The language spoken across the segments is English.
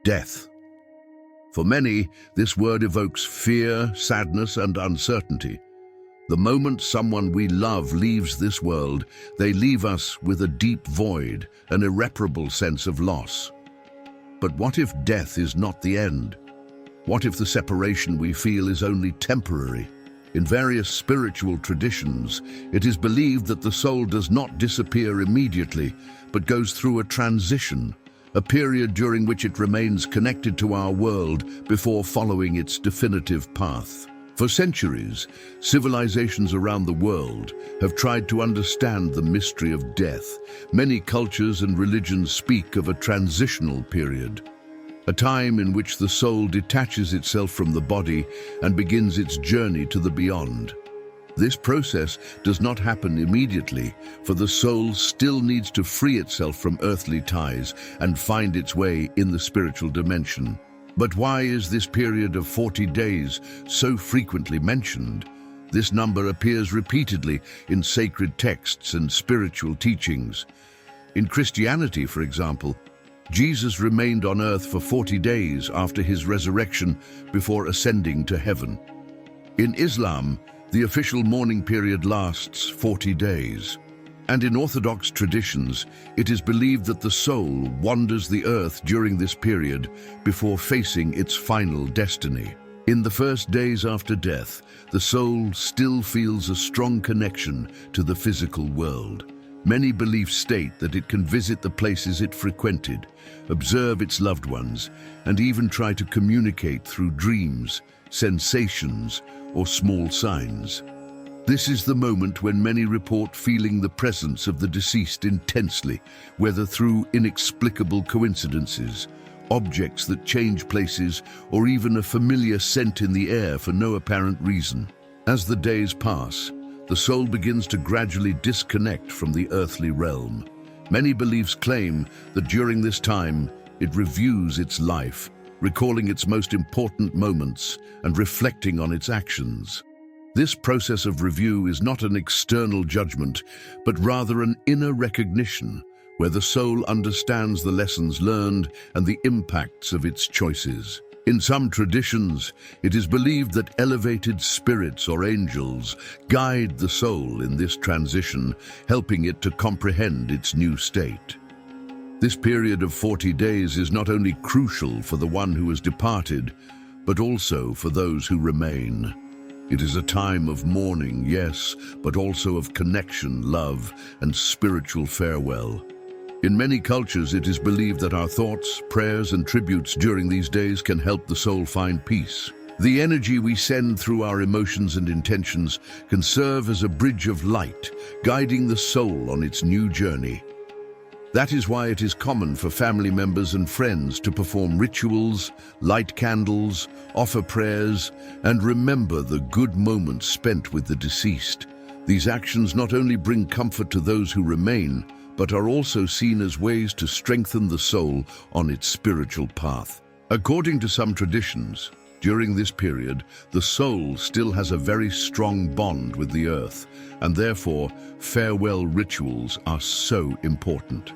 Death. For many, this word evokes fear, sadness, and uncertainty. The moment someone we love leaves this world, they leave us with a deep void, an irreparable sense of loss. But what if death is not the end? What if the separation we feel is only temporary? In various spiritual traditions, it is believed that the soul does not disappear immediately, but goes through a transition, a period during which it remains connected to our world before following its definitive path. For centuries, civilizations around the world have tried to understand the mystery of death. Many cultures and religions speak of a transitional period, a time in which the soul detaches itself from the body and begins its journey to the beyond. This process does not happen immediately, for the soul still needs to free itself from earthly ties and find its way in the spiritual dimension. But why is this period of 40 days so frequently mentioned? This number appears repeatedly in sacred texts and spiritual teachings. In Christianity, for example, Jesus remained on earth for 40 days after his resurrection before ascending to heaven. In Islam, the official mourning period lasts 40 days. And in Orthodox traditions, it is believed that the soul wanders the earth during this period before facing its final destiny. In the first days after death, the soul still feels a strong connection to the physical world. Many beliefs state that it can visit the places it frequented, observe its loved ones, and even try to communicate through dreams, sensations, or small signs. This is the moment when many report feeling the presence of the deceased intensely, whether through inexplicable coincidences, objects that change places, or even a familiar scent in the air for no apparent reason. As the days pass, the soul begins to gradually disconnect from the earthly realm. Many beliefs claim that during this time, it reviews its life, recalling its most important moments and reflecting on its actions. This process of review is not an external judgment, but rather an inner recognition, where the soul understands the lessons learned and the impacts of its choices. In some traditions, it is believed that elevated spirits or angels guide the soul in this transition, helping it to comprehend its new state. This period of 40 days is not only crucial for the one who has departed, but also for those who remain. It is a time of mourning, yes, but also of connection, love, and spiritual farewell. In many cultures, it is believed that our thoughts, prayers, and tributes during these days can help the soul find peace. The energy we send through our emotions and intentions can serve as a bridge of light, guiding the soul on its new journey. That is why it is common for family members and friends to perform rituals, light candles, offer prayers, and remember the good moments spent with the deceased. These actions not only bring comfort to those who remain, but are also seen as ways to strengthen the soul on its spiritual path. According to some traditions, during this period, the soul still has a very strong bond with the earth, and therefore farewell rituals are so important.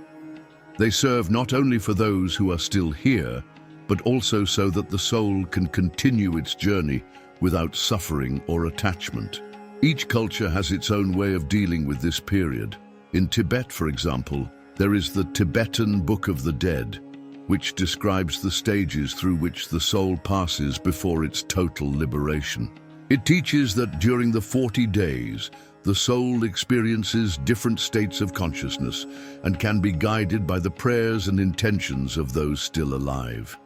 They serve not only for those who are still here, but also so that the soul can continue its journey without suffering or attachment. Each culture has its own way of dealing with this period. In Tibet, for example, there is the Tibetan Book of the Dead, which describes the stages through which the soul passes before its total liberation. It teaches that during the 40 days, the soul experiences different states of consciousness and can be guided by the prayers and intentions of those still alive.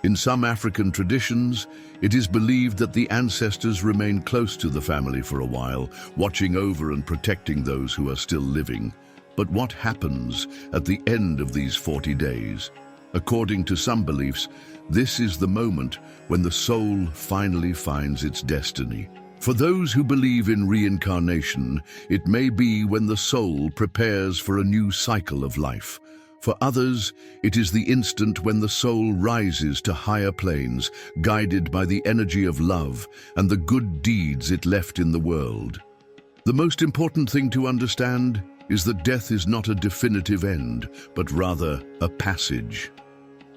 In some African traditions, it is believed that the ancestors remain close to the family for a while, watching over and protecting those who are still living. But what happens at the end of these 40 days? According to some beliefs, this is the moment when the soul finally finds its destiny. For those who believe in reincarnation, it may be when the soul prepares for a new cycle of life. For others, it is the instant when the soul rises to higher planes, guided by the energy of love and the good deeds it left in the world. The most important thing to understand is that death is not a definitive end, but rather a passage.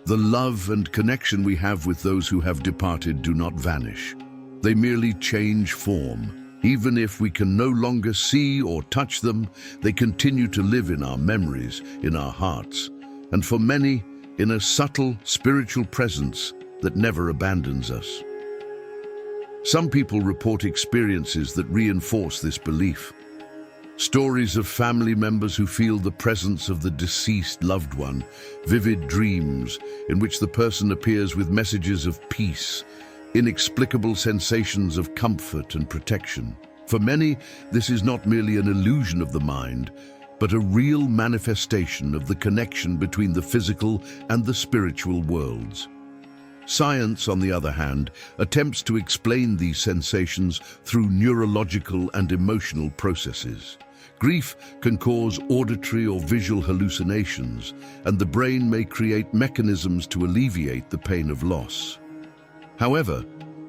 The love and connection we have with those who have departed do not vanish. They merely change form. Even if we can no longer see or touch them, they continue to live in our memories, in our hearts, and for many, in a subtle spiritual presence that never abandons us. Some people report experiences that reinforce this belief. Stories of family members who feel the presence of the deceased loved one, vivid dreams in which the person appears with messages of peace, inexplicable sensations of comfort and protection. For many, this is not merely an illusion of the mind, but a real manifestation of the connection between the physical and the spiritual worlds. Science, on the other hand, attempts to explain these sensations through neurological and emotional processes. Grief can cause auditory or visual hallucinations, and the brain may create mechanisms to alleviate the pain of loss. However,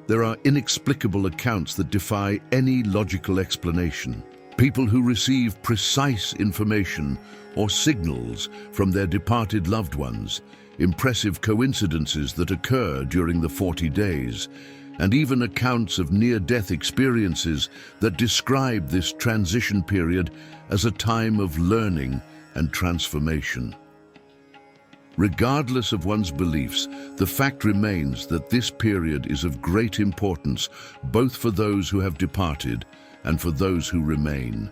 there are inexplicable accounts that defy any logical explanation. People who receive precise information or signals from their departed loved ones, impressive coincidences that occur during the 40 days, and even accounts of near-death experiences that describe this transition period as a time of learning and transformation. Regardless of one's beliefs, the fact remains that this period is of great importance both for those who have departed and for those who remain.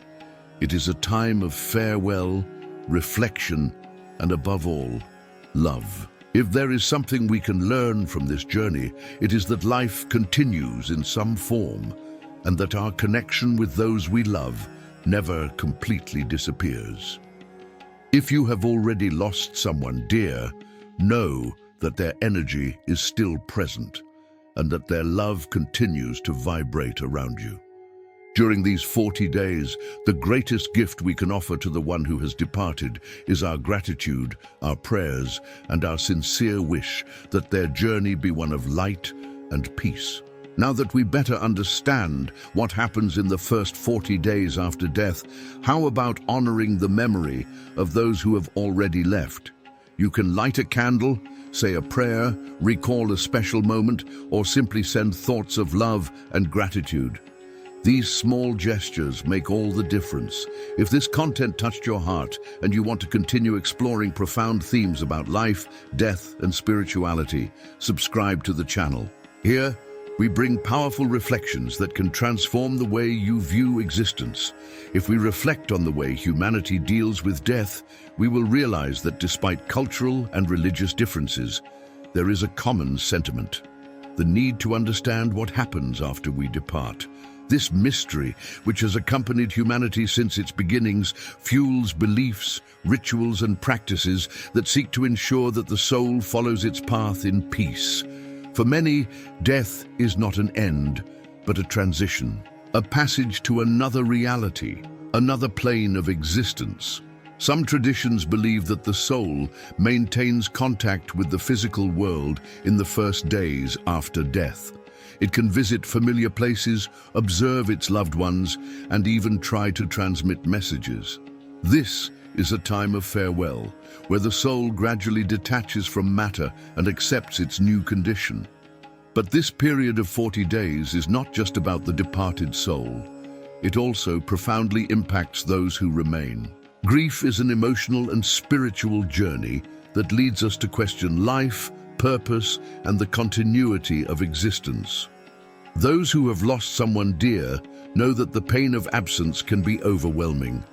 It is a time of farewell, reflection, and above all, love. If there is something we can learn from this journey, it is that life continues in some form, and that our connection with those we love never completely disappears. If you have already lost someone dear, know that their energy is still present, and that their love continues to vibrate around you. During these 40 days, the greatest gift we can offer to the one who has departed is our gratitude, our prayers, and our sincere wish that their journey be one of light and peace. Now that we better understand what happens in the first 40 days after death, how about honoring the memory of those who have already left? You can light a candle, say a prayer, recall a special moment, or simply send thoughts of love and gratitude. These small gestures make all the difference. If this content touched your heart and you want to continue exploring profound themes about life, death, and spirituality, subscribe to the channel. Here, we bring powerful reflections that can transform the way you view existence. If we reflect on the way humanity deals with death, we will realize that despite cultural and religious differences, there is a common sentiment: the need to understand what happens after we depart. This mystery, which has accompanied humanity since its beginnings, fuels beliefs, rituals, and practices that seek to ensure that the soul follows its path in peace. For many, death is not an end, but a transition, a passage to another reality, another plane of existence. Some traditions believe that the soul maintains contact with the physical world in the first days after death. It can visit familiar places, observe its loved ones, and even try to transmit messages. This is a time of farewell, where the soul gradually detaches from matter and accepts its new condition. But this period of 40 days is not just about the departed soul. It also profoundly impacts those who remain. Grief is an emotional and spiritual journey that leads us to question life, purpose, and the continuity of existence. Those who have lost someone dear know that the pain of absence can be overwhelming.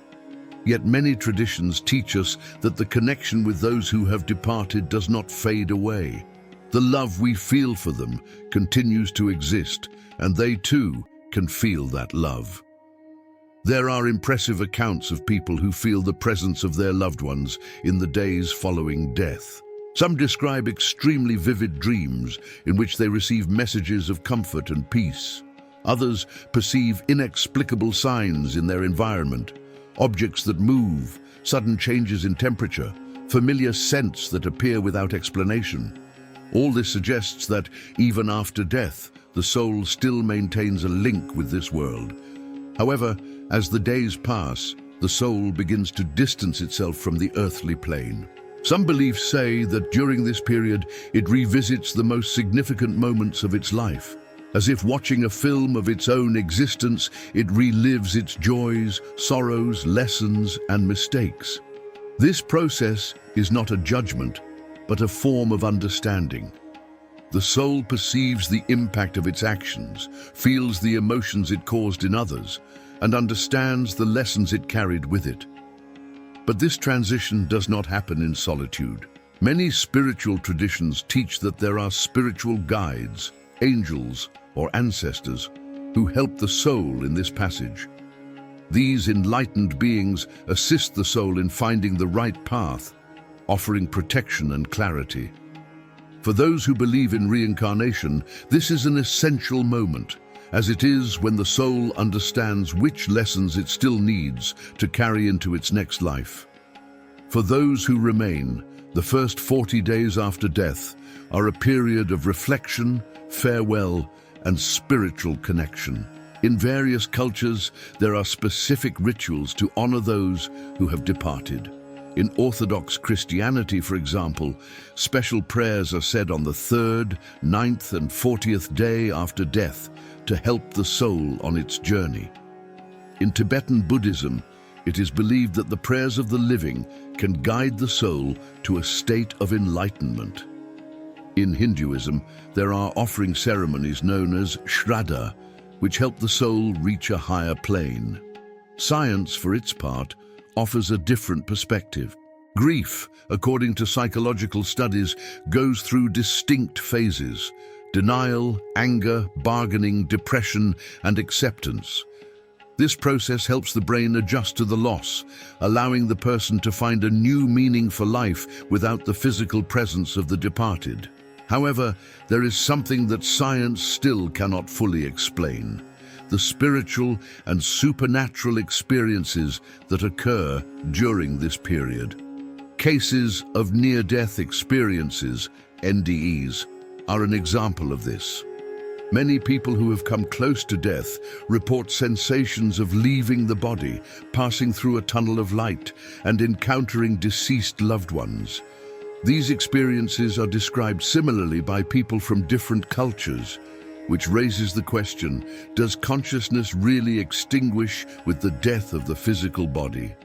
Yet many traditions teach us that the connection with those who have departed does not fade away. The love we feel for them continues to exist, and they too can feel that love. There are impressive accounts of people who feel the presence of their loved ones in the days following death. Some describe extremely vivid dreams in which they receive messages of comfort and peace. Others perceive inexplicable signs in their environment, objects that move, sudden changes in temperature, familiar scents that appear without explanation. All this suggests that, even after death, the soul still maintains a link with this world. However, as the days pass, the soul begins to distance itself from the earthly plane. Some beliefs say that during this period, it revisits the most significant moments of its life. As if watching a film of its own existence, it relives its joys, sorrows, lessons, and mistakes. This process is not a judgment, but a form of understanding. The soul perceives the impact of its actions, feels the emotions it caused in others, and understands the lessons it carried with it. But this transition does not happen in solitude. Many spiritual traditions teach that there are spiritual guides, angels, or ancestors who help the soul in this passage. These enlightened beings assist the soul in finding the right path, offering protection and clarity. For those who believe in reincarnation, this is an essential moment, as it is when the soul understands which lessons it still needs to carry into its next life. For those who remain, the first 40 days after death are a period of reflection, farewell, and spiritual connection. In various cultures, there are specific rituals to honor those who have departed. In Orthodox Christianity, for example, special prayers are said on the 3rd, 9th, and 40th day after death to help the soul on its journey. In Tibetan Buddhism, it is believed that the prayers of the living can guide the soul to a state of enlightenment. In Hinduism, there are offering ceremonies known as Shraddha, which help the soul reach a higher plane. Science, for its part, offers a different perspective. Grief, according to psychological studies, goes through distinct phases: denial, anger, bargaining, depression, and acceptance. This process helps the brain adjust to the loss, allowing the person to find a new meaning for life without the physical presence of the departed. However, there is something that science still cannot fully explain: the spiritual and supernatural experiences that occur during this period. Cases of near-death experiences, NDEs, are an example of this. Many people who have come close to death report sensations of leaving the body, passing through a tunnel of light, and encountering deceased loved ones. These experiences are described similarly by people from different cultures, which raises the question, does consciousness really extinguish with the death of the physical body?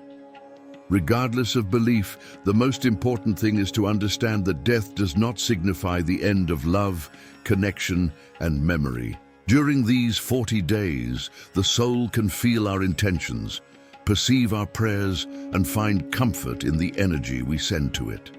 Regardless of belief, the most important thing is to understand that death does not signify the end of love, connection, and memory. During these 40 days, the soul can feel our intentions, perceive our prayers, and find comfort in the energy we send to it.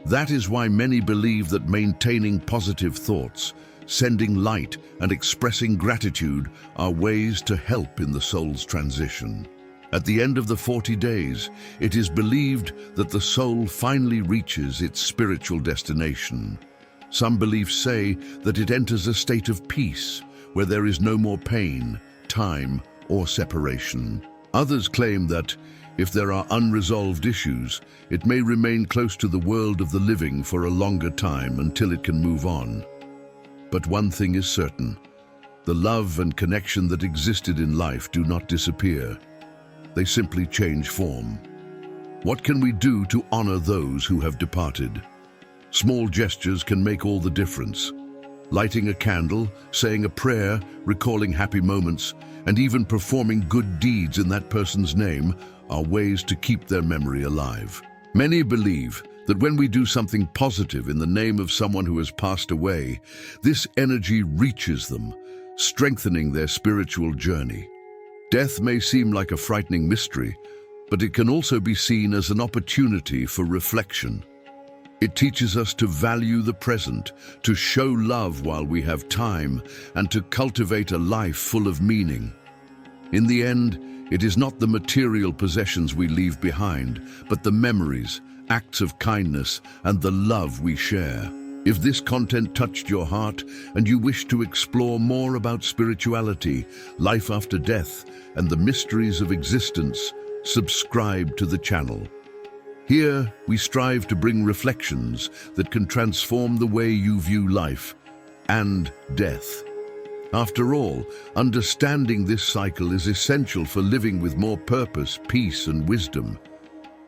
That is why many believe that maintaining positive thoughts, sending light, and expressing gratitude are ways to help in the soul's transition. At the end of the 40 days, it is believed that the soul finally reaches its spiritual destination. Some beliefs say that it enters a state of peace, where there is no more pain, time, or separation. Others claim that, if there are unresolved issues, it may remain close to the world of the living for a longer time until it can move on. But one thing is certain: the love and connection that existed in life do not disappear. They simply change form. What can we do to honor those who have departed? Small gestures can make all the difference. Lighting a candle, saying a prayer, recalling happy moments, and even performing good deeds in that person's name are ways to keep their memory alive. Many believe that when we do something positive in the name of someone who has passed away, this energy reaches them, strengthening their spiritual journey. Death may seem like a frightening mystery, but it can also be seen as an opportunity for reflection. It teaches us to value the present, to show love while we have time, and to cultivate a life full of meaning. In the end, it is not the material possessions we leave behind, but the memories, acts of kindness, and the love we share. If this content touched your heart and you wish to explore more about spirituality, life after death, and the mysteries of existence, subscribe to the channel. Here, we strive to bring reflections that can transform the way you view life and death. After all, understanding this cycle is essential for living with more purpose, peace, and wisdom.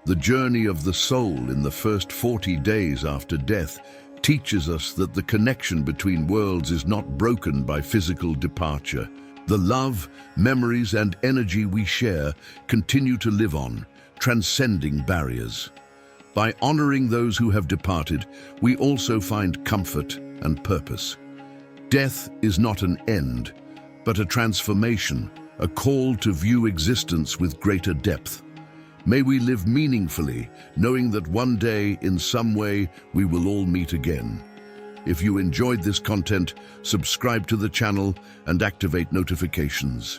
The journey of the soul in the first 40 days after death teaches us that the connection between worlds is not broken by physical departure. The love, memories, and energy we share continue to live on, transcending barriers. By honoring those who have departed, we also find comfort and purpose. Death is not an end, but a transformation, a call to view existence with greater depth. May we live meaningfully, knowing that one day, in some way, we will all meet again. If you enjoyed this content, subscribe to the channel and activate notifications.